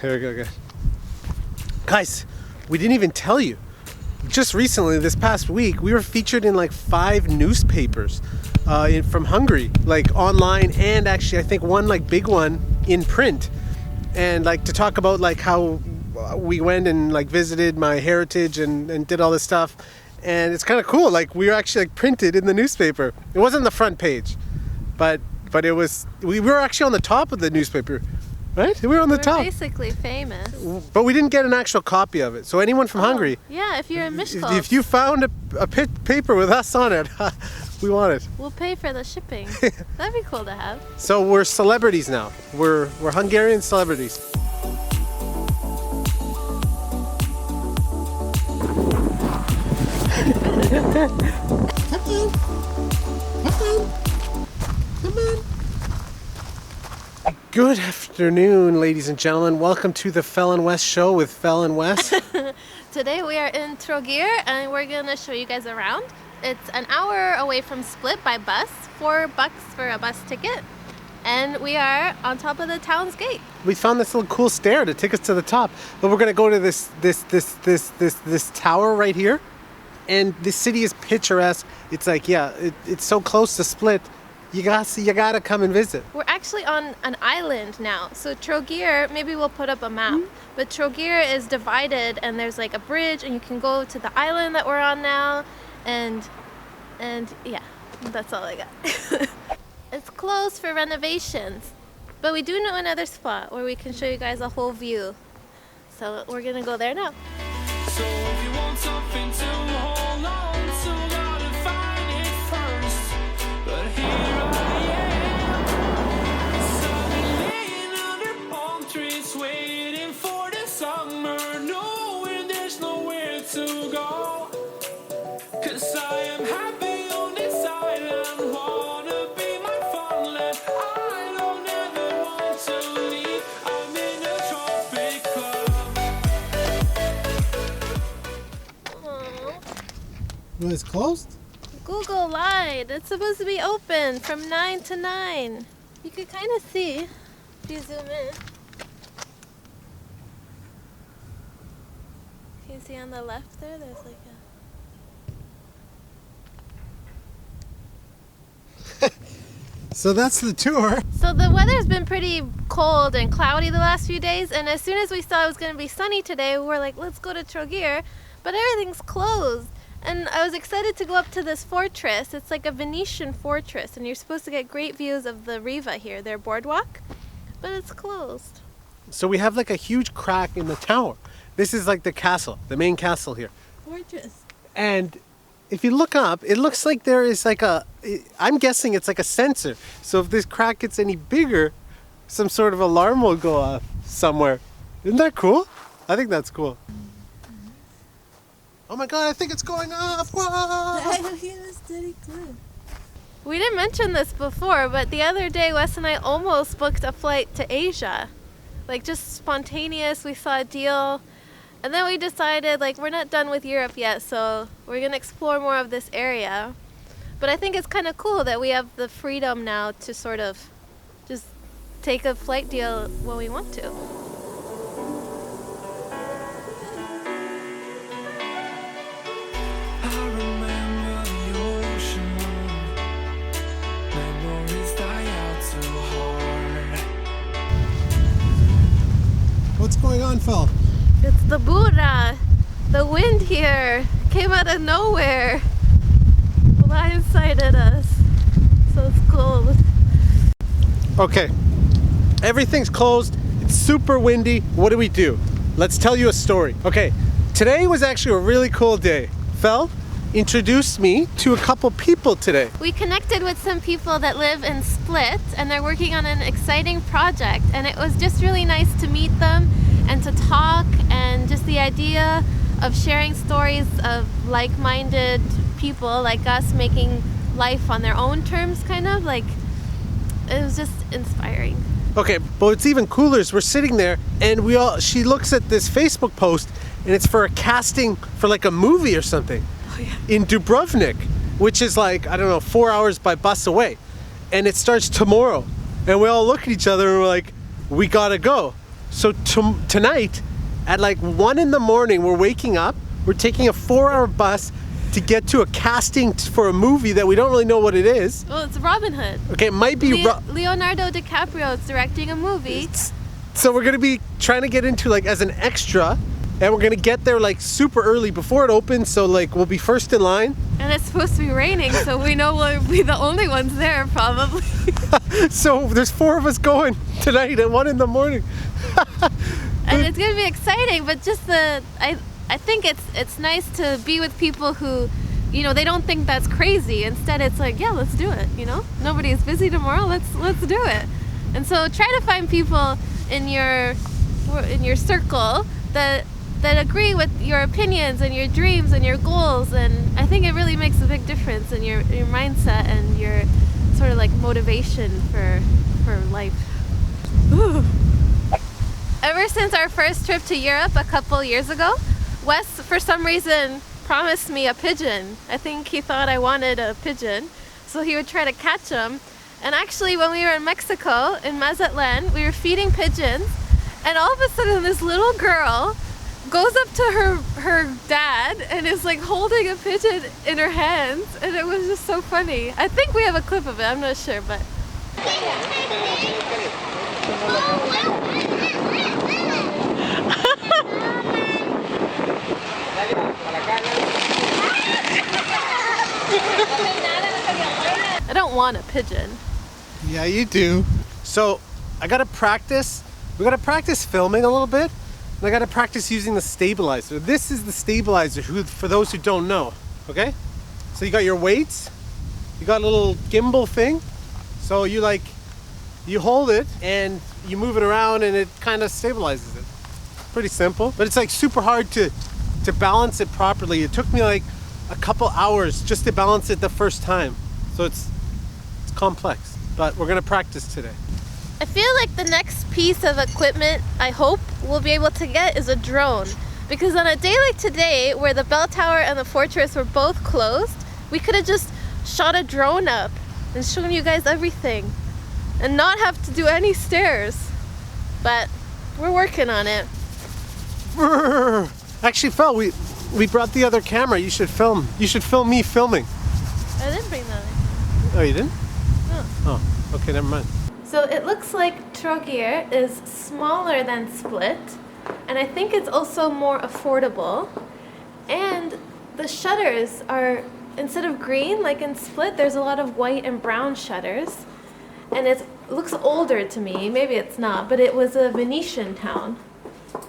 Here we go, guys. Guys, we didn't even tell you. Just recently, this past week, we were featured in like 5 newspapers from Hungary, like online, and actually I think one like big one in print. And like to talk about like how we went and like visited my heritage and did all this stuff. And it's kind of cool. Like we were actually like printed in the newspaper. It wasn't the front page, but it was. We were actually on the top of the newspaper. Right? We were on the top. Basically famous. But we didn't get an actual copy of it. So anyone from Hungary, yeah, if you're in Miskolc, if you found a paper with us on it, we want it. we'll pay for the shipping. That'd be cool to have. So we're celebrities now. We're Hungarian celebrities. Come on. Good afternoon, ladies and gentlemen. Welcome to the Fel and Wes show with Fel and Wes. Today we are in Trogir and we're gonna show you guys around. It's an hour away from Split by bus, $4 for a bus ticket, and we are on top of the town's gate. We found this little cool stair to take us to the top, but we're gonna go to this tower right here, and the city is picturesque. It's like it's so close to Split. You gotta come and visit. We're actually on an island now. So Trogir, maybe we'll put up a map, but Trogir is divided and there's like a bridge and you can go to the island that we're on now, and yeah, that's all I got. It's closed for renovations, but we do know another spot where we can show you guys a whole view. So we're gonna go there now. So if you want something to hold on to, gotta find it first. But here trees waiting for the summer, knowing there's nowhere to go. 'Cause I am happy on this island, wanna be my funland. I don't ever want to leave, I'm in a Tropic club. Well, it's closed? Google lied. It's supposed to be open from 9 to 9. You could kind of see if you zoom in. You can see on the left there's like a... So that's the tour. So the weather's been pretty cold and cloudy the last few days, and as soon as we saw it was going to be sunny today, we were like, let's go to Trogir, but everything's closed. And I was excited to go up to this fortress. It's like a Venetian fortress, and you're supposed to get great views of the Riva here, their boardwalk, but it's closed. So we have like a huge crack in the tower. This is like the castle, the main castle here. Gorgeous. And if you look up, it looks like there is like I'm guessing it's like a sensor. So if this crack gets any bigger, some sort of alarm will go off somewhere. Isn't that cool? I think that's cool. Oh my God, I think it's going off. Whoa! We didn't mention this before, but the other day Wes and I almost booked a flight to Asia. Like just spontaneous, we saw a deal. And then we decided, like, we're not done with Europe yet, so we're going to explore more of this area. But I think it's kind of cool that we have the freedom now to sort of just take a flight deal when we want to. I remember the ocean, memories die out too hard. What's going on, Phil? It's the Bura. The wind here came out of nowhere. Blindsided us. So it's cold. Okay, everything's closed. It's super windy. What do? Let's tell you a story. Okay, today was actually a really cool day. Phil introduced me to a couple people today. We connected with some people that live in Split, and they're working on an exciting project, and it was just really nice to meet them and to talk, and just the idea of sharing stories of like-minded people like us making life on their own terms, kind of like, it was just inspiring. Okay, but what's even cooler is we're sitting there and she looks at this Facebook post and it's for a casting for like a movie or something in Dubrovnik, which is like, I don't know, 4 hours by bus away. And it starts tomorrow. And we all look at each other and we're like, we gotta go. So tonight at like 1 in the morning, we're waking up. We're taking a 4-hour bus to get to a casting for a movie that we don't really know what it is. Well, it's Robin Hood. Okay, it might be Leonardo DiCaprio is directing a movie. So we're gonna be trying to get into like as an extra, and we're gonna get there like super early before it opens. So like we'll be first in line. And it's supposed to be raining, so we know we'll be the only ones there probably. So there's 4 of us going tonight at 1 in the morning. And it's gonna be exciting, but just I think it's nice to be with people who, you know, they don't think that's crazy. Instead, it's like, yeah, let's do it. You know, nobody is busy tomorrow. Let's do it. And so try to find people in your circle that agree with your opinions and your dreams and your goals. And I think it really makes a big difference in your mindset and your sort of like motivation for life. Ooh. Ever since our first trip to Europe a couple years ago, Wes, for some reason, promised me a pigeon. I think he thought I wanted a pigeon, so he would try to catch them. And actually, when we were in Mexico, in Mazatlan, we were feeding pigeons, and all of a sudden this little girl goes up to her dad and is like holding a pigeon in her hands, and it was just so funny. I think we have a clip of it, I'm not sure, but... I don't want a pigeon. Yeah, you do. So I gotta practice. We gotta practice filming a little bit. And I gotta practice using the stabilizer. This is the stabilizer, for those who don't know. Okay? So you got your weights. You got a little gimbal thing. So you hold it and you move it around and it kind of stabilizes it. Pretty simple, but it's like super hard to balance it properly. It took me like a couple hours just to balance it the first time. So it's complex, but we're gonna practice today. I feel like the next piece of equipment I hope we'll be able to get is a drone. Because on a day like today, where the bell tower and the fortress were both closed, we could have just shot a drone up and shown you guys everything and not have to do any stairs. But we're working on it. Actually, Phil, we brought the other camera. You should film. You should film me filming. I didn't bring that. Oh, you didn't? No. Oh, okay, never mind. So it looks like Trogir is smaller than Split, and I think it's also more affordable. And the shutters are, instead of green like in Split, there's a lot of white and brown shutters. And it looks older to me, maybe it's not, but it was a Venetian town.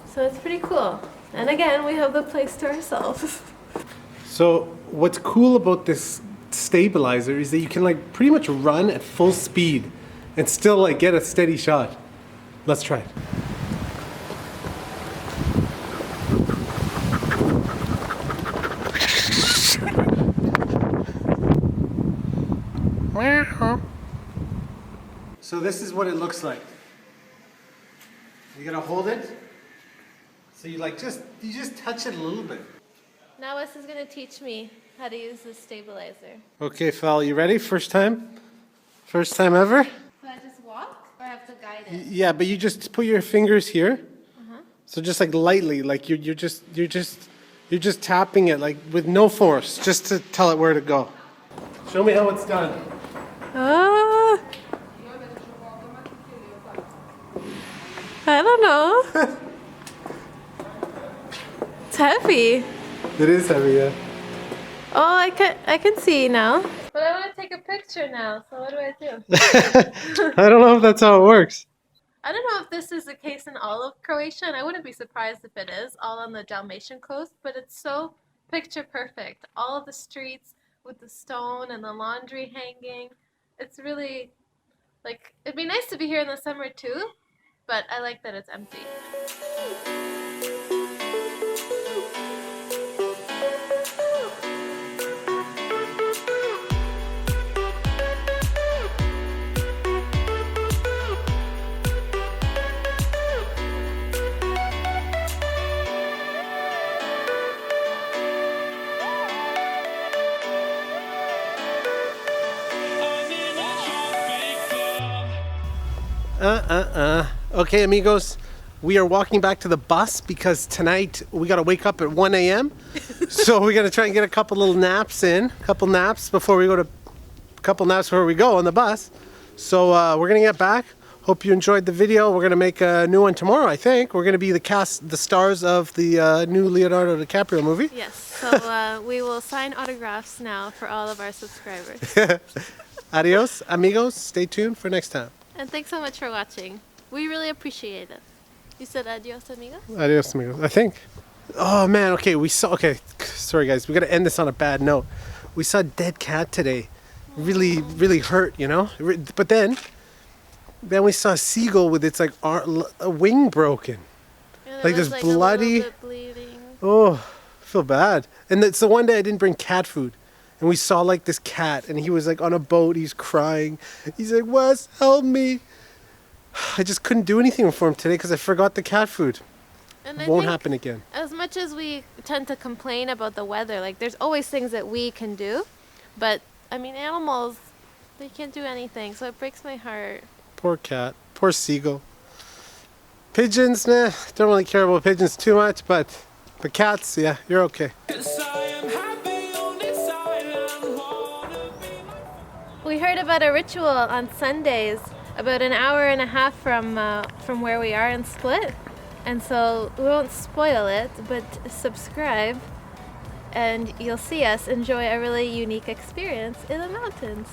So it's pretty cool. And again, we have the place to ourselves. So what's cool about this stabilizer is that you can like pretty much run at full speed and still like get a steady shot. Let's try it. So this is what it looks like. You gotta hold it. So you just touch it a little bit. Now Wes is gonna teach me how to use the stabilizer. Okay, Fel, you ready? First time? First time ever? Do I just walk or I have to guide it? Yeah, but you just put your fingers here. So just like lightly, like you're just tapping it like with no force, just to tell it where to go. Show me how it's done. Ah. I don't know. It's heavy. It is heavy, yeah. Oh, I can see now. But I want to take a picture now, so what do I do? I don't know if that's how it works. I don't know if this is the case in all of Croatia, and I wouldn't be surprised if it is, all on the Dalmatian coast, but it's so picture perfect. All of the streets with the stone and the laundry hanging. It's really, like, it'd be nice to be here in the summer too, but I like that it's empty. Okay, amigos. we are walking back to the bus because tonight we got to wake up at 1 a.m. So we're going to try and get a couple little naps in, a couple naps before we go on the bus. So we're going to get back. Hope you enjoyed the video. We're going to make a new one tomorrow, I think. We're going to be the stars of the new Leonardo DiCaprio movie. Yes, so we will sign autographs now for all of our subscribers. Adios, amigos. Stay tuned for next time. And thanks so much for watching. We really appreciate it. You said adios, amigos? Adios, amigos. I think. Oh, man. Okay, sorry, guys. We got to end this on a bad note. We saw a dead cat today. Really, really hurt, you know? But then we saw a seagull with its like a wing broken. Yeah, Like this bloody. A little bit bleeding. Oh, I feel bad. And it's the one day I didn't bring cat food. And we saw like this cat and he was like on a boat. He's crying. He's like, Wes, help me. I just couldn't do anything for him today because I forgot the cat food. And I Won't think happen again. As much as we tend to complain about the weather, like there's always things that we can do. But, I mean, animals, they can't do anything. So it breaks my heart. Poor cat. Poor seagull. Pigeons, nah. Don't really care about pigeons too much, but the cats, yeah, you're okay. 'Cause I am happy on this island, wanna be We heard about a ritual on Sundays, about an hour and a half from where we are in Split. And so we won't spoil it, but subscribe and you'll see us enjoy a really unique experience in the mountains.